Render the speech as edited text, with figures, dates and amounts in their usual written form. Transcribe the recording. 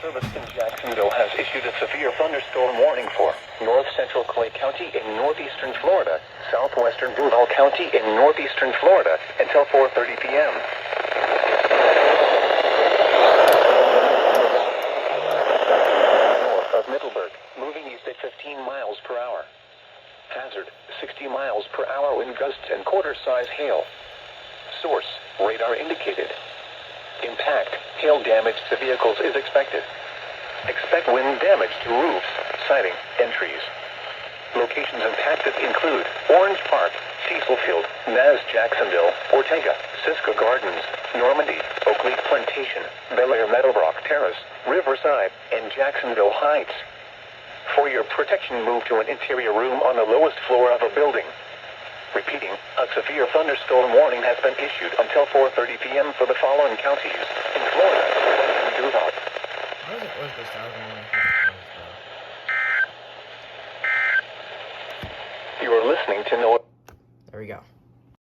Service in Jacksonville has issued a severe thunderstorm warning for north central Clay County in northeastern Florida, southwestern Duval County in northeastern Florida until 4:30 p.m. North of Middleburg, moving east at 15 miles per hour. Hazard, 60 miles per hour wind gusts and quarter-size hail. Source, radar indicated. Impact, hail damage to vehicles is expected. Expect wind damage to roofs, siding, and trees. Locations impacted include Orange Park, Cecil Field, Naz Jacksonville, Ortega, Siska Gardens, Normandy, Oakleaf Plantation, Bel Air Meadowbrook Terrace, Riverside, and Jacksonville Heights. For your protection, move to an interior room on the lowest floor of a building. Repeating, a severe thunderstorm warning has been issued until 4:30 p.m. for the following counties in Florida and Duval. How does it work this time? You are listening to There we go.